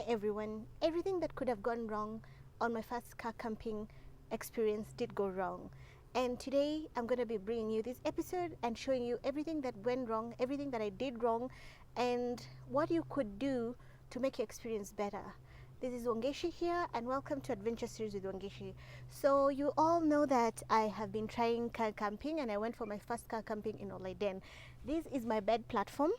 everyone. Everything that could have gone wrong on my first car camping experience did go wrong. And today I'm going to be bringing you this episode and showing you everything that went wrong, everything that I did wrong, and what you could do to make your experience better. This is Wangechi here, and welcome to Adventure Series with Wangechi. So you all know that I have been trying car camping, and I went for my first car camping in Oloiden. This is my bed platform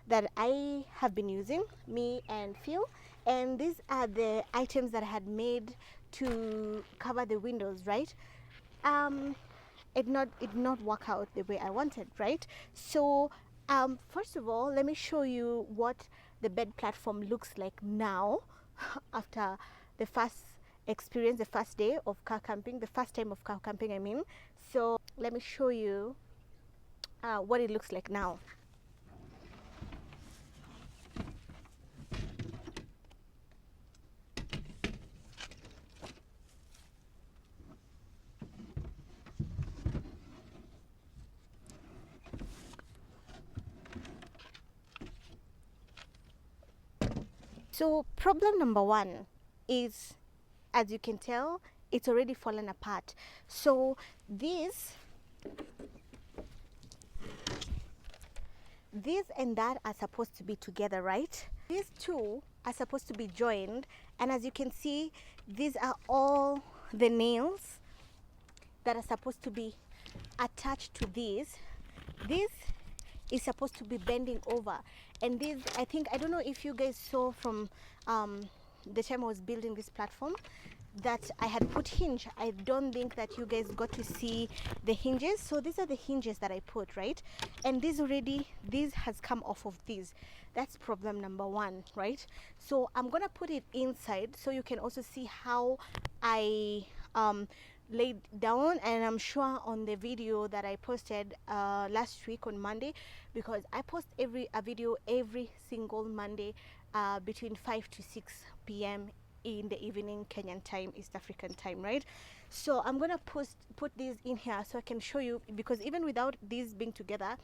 that I have been using, me and Phil, and these are the items that I had made to cover the windows, right? It did not work out the way I wanted, right? So first of all, let me show you what the bed platform looks like now after the first experience, the first day of car camping, the first time of car camping, I mean. So let me show you what it looks like now. So problem number one is, as you can tell, it's already fallen apart. So this and that are supposed to be together, right? These two are supposed to be joined, and as you can see, these are all the nails that are supposed to be attached to these. This is supposed to be bending over, and this, I don't know if you guys saw from the time I was building this platform that I had put hinge. I don't think that you guys got to see the hinges. So these are the hinges that I put, right? And this has come off of these. That's problem number one, right? So I'm gonna put it inside so you can also see how I laid down, and I'm sure on the video that I posted last week on Monday, because I post a video every single Monday between 5 to 6 p.m. in the evening, Kenyan time, East African time, right? So I'm gonna put these in here so I can show you, because even without these being together,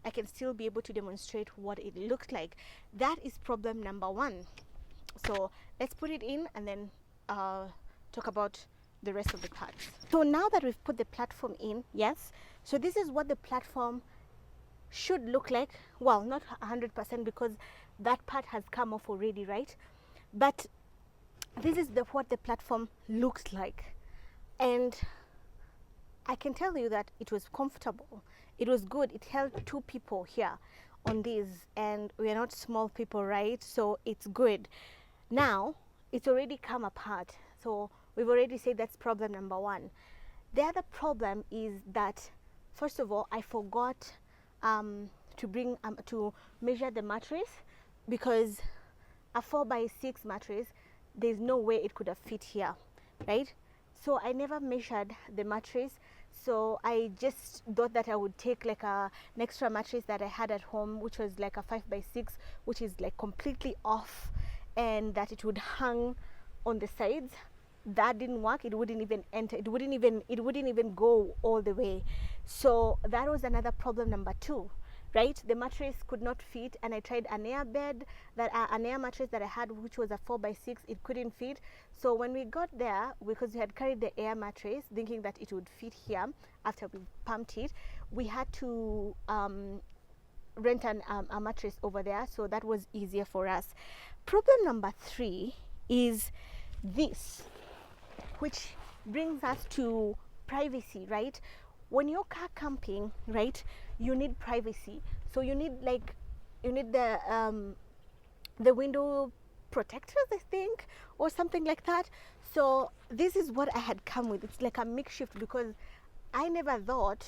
I can still be able to demonstrate what it looks like. That is problem number one. So let's put it in and then talk about the rest of the parts. So now that we've put the platform in, yes, so this is what the platform should look like. Well, not 100% because that part has come off already, right? But this is what the platform looks like, and I can tell you that it was comfortable. It was good. It held two people here on this, and we are not small people, right? So it's good. Now it's already come apart, so we've already said that's problem number one. The other problem is that, first of all, I forgot to measure the mattress, because a 4x6 mattress, there's no way it could have fit here, right? So I never measured the mattress, so I just thought that I would take like an extra mattress that I had at home, which was like a 5x6, which is like completely off, and that it would hang on the sides. That didn't work. It wouldn't even enter. It wouldn't even go all the way. So that was another problem number two, right? The mattress could not fit, and I tried an air mattress that I had, which was a 4x6. It couldn't fit. So when we got there, because we had carried the air mattress thinking that it would fit here after we pumped it, we had to rent a mattress over there, so that was easier for us. Problem number three is this, which brings us to privacy, right? When you're car camping, right, you need privacy. So you need the window protectors, I think, or something like that. So this is what I had come with. It's like a makeshift, because I never thought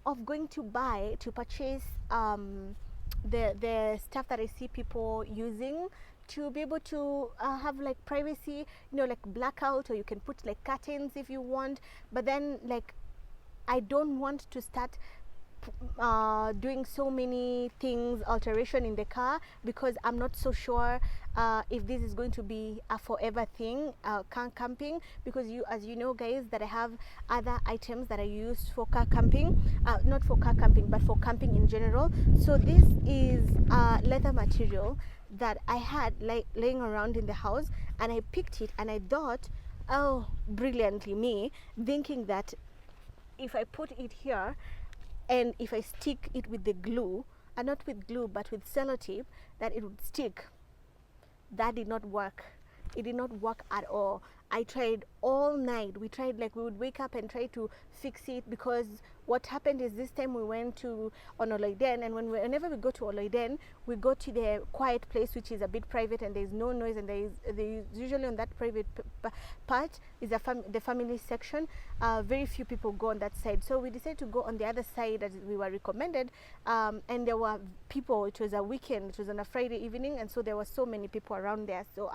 of going to purchase the stuff that I see people using to be able to have like privacy, like blackout, or you can put like curtains if you want. But then, like, I don't want to start doing so many things, alteration in the car, because I'm not so sure if this is going to be a forever thing, car camping, because as you know, guys, that I have other items that I use for car camping, not for car camping but for camping in general. So this is leather material that I had like laying around in the house, and I picked it and I thought, oh, brilliantly me, thinking that if I put it here and if I stick it with the glue, and not with glue but with sellotape, that it would stick. That did not work. It did not work at all. I tried all night. We tried, like, we would wake up and try to fix it, because what happened is this time we went to on Oloiden, and whenever we go to Oloiden, we go to the quiet place, which is a bit private, and there is no noise, and there is usually on that private part is the family section. Very few people go on that side, so we decided to go on the other side as we were recommended. And there were people. It was a weekend. It was on a Friday evening, and so there were so many people around there, so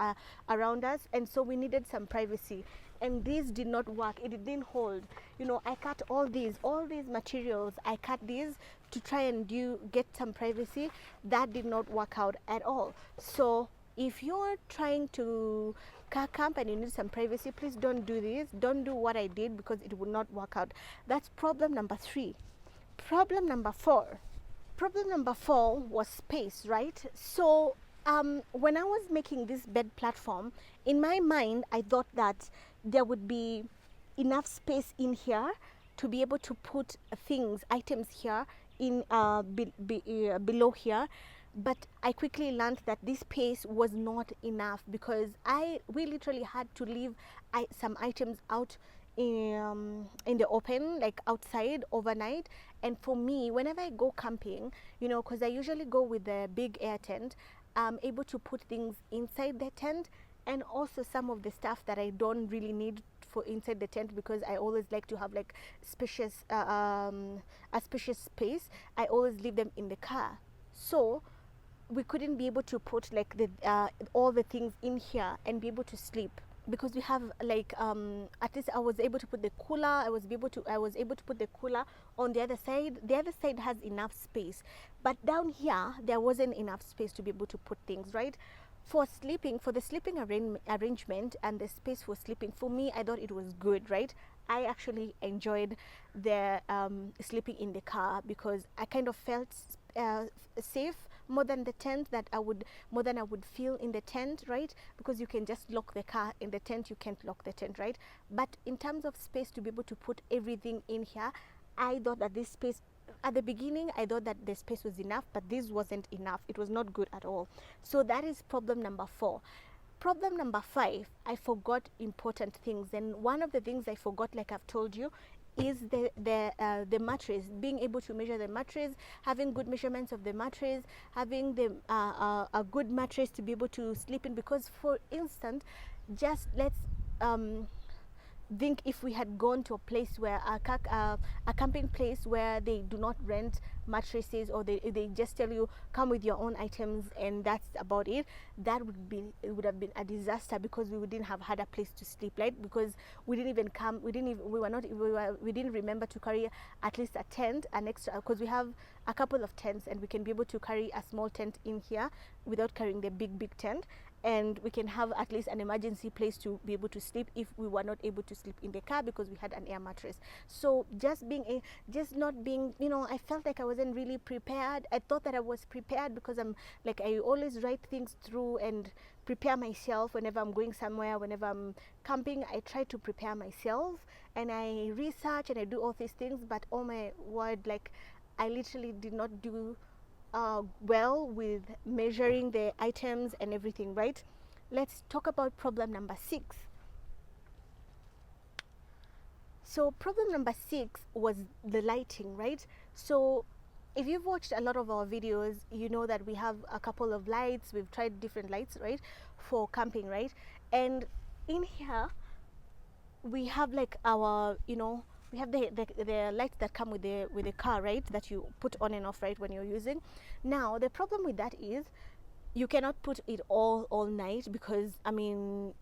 around us, and so we needed some privacy. And this did not work. It didn't hold. You know, I cut all these materials. I cut these to try and get some privacy. That did not work out at all. So if you're trying to camp and you need some privacy, please don't do this. Don't do what I did, because it will not work out. That's problem number 3. Problem number 4. Problem number 4 was space, right? So when I was making this bed platform, in my mind, I thought that there would be enough space in here to be able to put items here in below here. But I quickly learned that this space was not enough, because we literally had to leave some items out in the open, like outside overnight. And for me, whenever I go camping, you know, because I usually go with the big air tent, I'm able to put things inside the tent, and also some of the stuff that I don't really need for inside the tent, because I always like to have like spacious a spacious space. I always leave them in the car. So we couldn't be able to put like all the things in here and be able to sleep, because we have like at least I was able to put the cooler. I was able to put the cooler on the other side. The other side has enough space, but down here there wasn't enough space to be able to put things, right? For the sleeping arrangement and the space for sleeping, for me, I thought it was good, right? I actually enjoyed the sleeping in the car, because I kind of felt safe more than I would feel in the tent, right? Because you can just lock the car. In the tent you can't lock the tent, right? But in terms of space to be able to put everything in here, I thought that this space, at the beginning I thought that the space was enough, but this wasn't enough. It was not good at all. So that is problem number 4. Problem number 5, I forgot important things, and one of the things I forgot, like I've told you, is the mattress. Being able to measure the mattress, having good measurements of the mattress, having a good mattress to be able to sleep in. Because, for instance, just let's think if we had gone to a place where a camping place where they do not rent mattresses, or they just tell you come with your own items and that's about it, would have been a disaster, because we didn't have had a place to sleep, right? Because we didn't remember to carry at least a tent, an extra, because we have a couple of tents and we can be able to carry a small tent in here without carrying the big tent. And we can have at least an emergency place to be able to sleep if we were not able to sleep in the car, because we had an air mattress. So just not being, you know, I felt like I wasn't really prepared. I thought that I was prepared, because I always write things through and prepare myself whenever I'm going somewhere. Whenever I'm camping, I try to prepare myself, and I research and I do all these things. But oh my word, like, I literally did not do well with measuring the items and everything, right? Let's talk about problem number 6. So problem number 6 was the lighting, right? So if you've watched a lot of our videos, you know that we have a couple of lights. We've tried different lights, right, for camping, right? And in here we have like our, you know, we have the lights that come with the car, right, that you put on and off, right, when you're using. Now the problem with that is you cannot put it all night, because I mean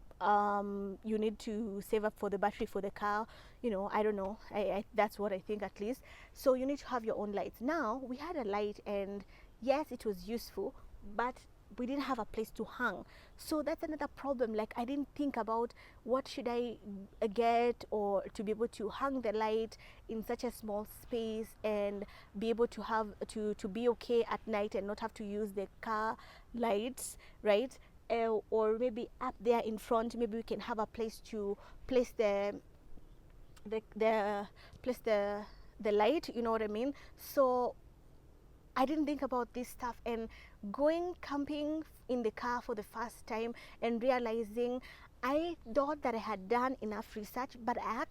you need to save up for the battery for the car, you know. I don't know, I that's what I think, at least. So you need to have your own lights. Now we had a light, and yes, it was useful, but we didn't have a place to hang. So that's another problem. Like, I didn't think about what should I get, or to be able to hang the light in such a small space and be able to have to be okay at night and not have to use the car lights, right? Or maybe up there in front, maybe we can have a place to place the place the light, you know what I mean? So I didn't think about this stuff, and going camping in the car for the first time and realizing I thought that I had done enough research, but I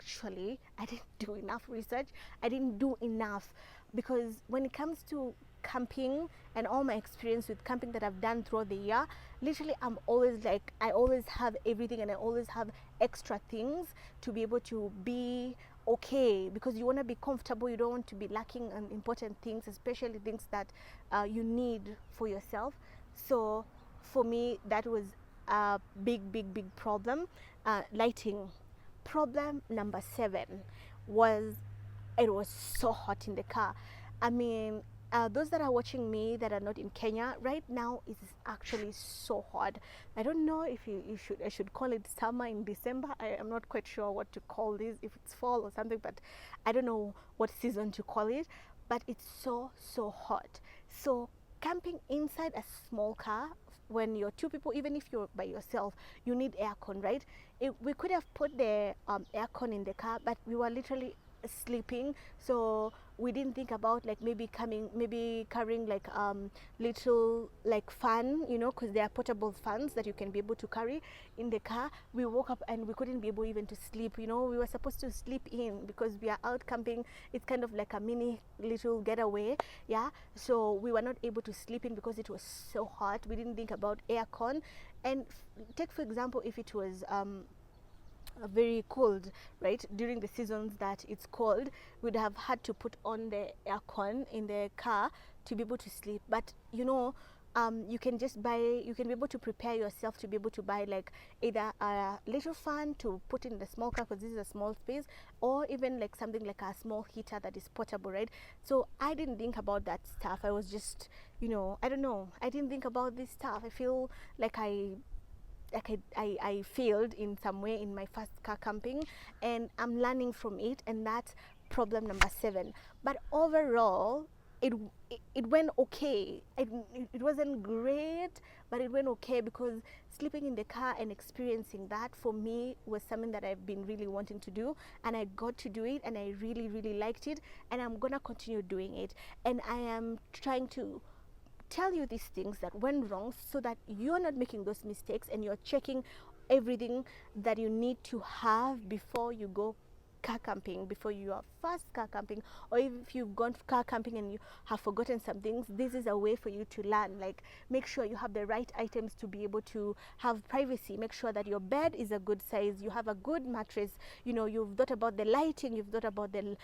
didn't do enough research. I didn't do enough, because when it comes to camping and all my experience with camping that I've done throughout the year, literally I'm always like, I always have everything, and I always have extra things to be able to be okay, because you want to be comfortable. You don't want to be lacking on important things, especially things that you need for yourself. So for me, that was a big problem. Lighting. Problem number 7 was, it was so hot in the car. I mean, those that are watching me that are not in Kenya right now, it is actually so hot. I don't know if I should call it summer in December. I am not quite sure what to call this, if it's fall or something, but I don't know what season to call it. But it's so hot. So camping inside a small car, when you're 2 people, even if you're by yourself, you need aircon, right? We could have put the aircon in the car, but we were literally sleeping, so we didn't think about like maybe carrying like little like fan, you know, because there are portable fans that you can be able to carry in the car. We woke up and we couldn't be able even to sleep, you know. We were supposed to sleep in because we are out camping. It's kind of like a mini little getaway, yeah. So we were not able to sleep in because it was so hot. We didn't think about aircon. And take for example, if it was very cold, right, during the seasons that it's cold, we'd have had to put on the aircon in the car to be able to sleep. But you know, you can be able to prepare yourself to be able to buy like either a little fan to put in the small car, because this is a small space, or even like something like a small heater that is portable, right? So I didn't think about that stuff. I was just, you know, I don't know, I didn't think about this stuff. I feel like I failed in some way in my first car camping, and I'm learning from it, and that's problem number 7. But overall, it went okay. It wasn't great, but it went okay, because sleeping in the car and experiencing that for me was something that I've been really wanting to do, and I got to do it, and I really liked it, and I'm gonna continue doing it. And I am trying to tell you these things that went wrong, so that you're not making those mistakes, and you're checking everything that you need to have before you go car camping, before you are first car camping, or if you've gone car camping and you have forgotten some things. This is a way for you to learn. Like, make sure you have the right items to be able to have privacy. Make sure that your bed is a good size, you have a good mattress, you know, you've thought about the lighting, you've thought about the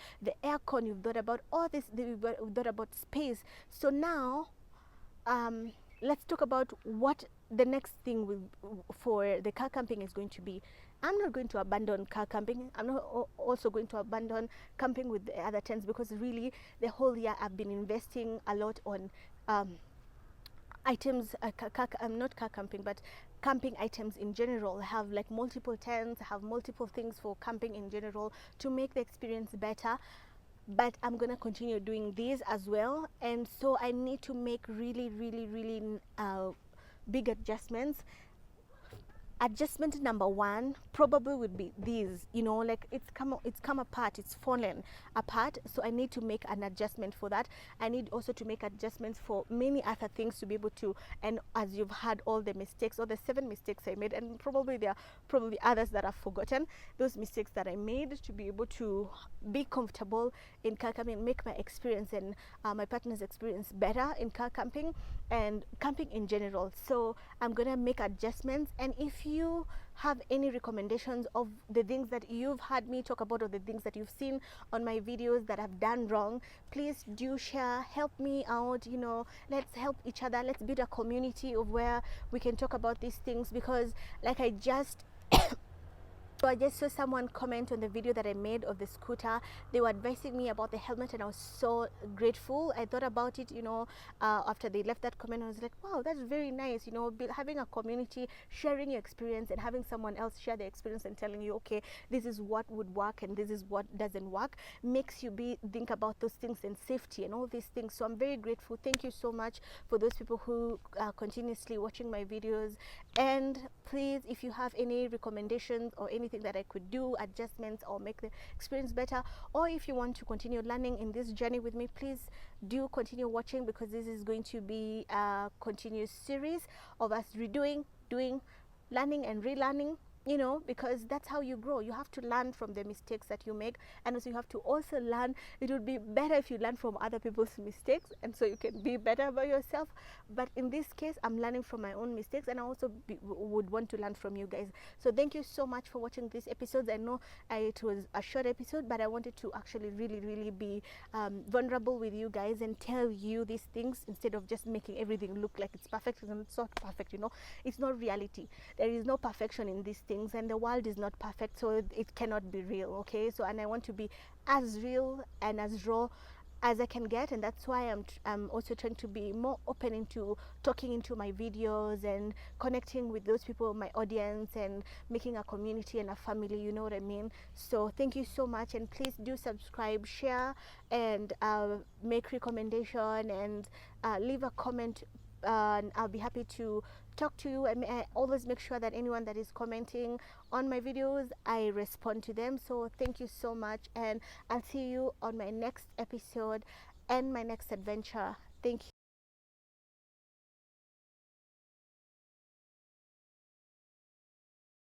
aircon, you've thought about all this, you've thought about space. So now let's talk about what the next thing for the car camping is going to be. I'm not going to abandon car camping. I'm not also going to abandon camping with the other tents, because really the whole year I've been investing a lot on items, not car camping, but camping items in general. I have like multiple tents, I have multiple things for camping in general to make the experience better. But I'm gonna continue doing these as well, and so I need to make really big adjustments. Adjustment number 1 probably would be these, you know, like it's come apart, it's fallen apart, so I need to make an adjustment for that. I need also to make adjustments for many other things to be able to, and as you've had all the mistakes, all the 7 mistakes I made, and probably there are probably others that I've forgotten, those mistakes that I made, to be able to be comfortable in car camping, make my experience and my partner's experience better in car camping and camping in general. So I'm gonna make adjustments, and if you have any recommendations of the things that you've had me talk about, or the things that you've seen on my videos that I've done wrong, please do share, help me out, you know, let's help each other, let's build a community of where we can talk about these things. Because like I just So I just saw someone comment on the video that I made of the scooter. They were advising me about the helmet, and I was so grateful. I thought about it, after they left that comment. I was like, wow, that's very nice. Having a community, sharing your experience, and having someone else share their experience and telling you, okay, this is what would work and this is what doesn't work, makes you think about those things and safety and all these things. So I'm very grateful. Thank you so much for those people who are continuously watching my videos. And please, if you have any recommendations or anything that I could do, adjustments, or make the experience better, or if you want to continue learning in this journey with me, please do continue watching, because this is going to be a continuous series of us redoing, doing, learning and relearning, because that's how you grow. You have to learn from the mistakes that you make, and also you have to also learn. It would be better if you learn from other people's mistakes, and so you can be better about yourself. But in this case, I'm learning from my own mistakes, and I also would want to learn from you guys. So thank you so much for watching these episodes. I know it was a short episode, but I wanted to actually really be vulnerable with you guys and tell you these things, instead of just making everything look like it's perfect. And it's not perfect. It's not reality. There is no perfection in these things, and the world is not perfect, so it cannot be real. Okay, so, and I want to be as real and as raw as I can get, and that's why I'm also trying to be more open into talking into my videos and connecting with those people, my audience, and making a community and a family. You know what I mean? So thank you so much, and please do subscribe, share, and make recommendation, and leave a comment. And I'll be happy to talk to you. I always make sure that anyone that is commenting on my videos, I respond to them. So thank you so much, and I'll see you on my next episode and my next adventure. Thank you.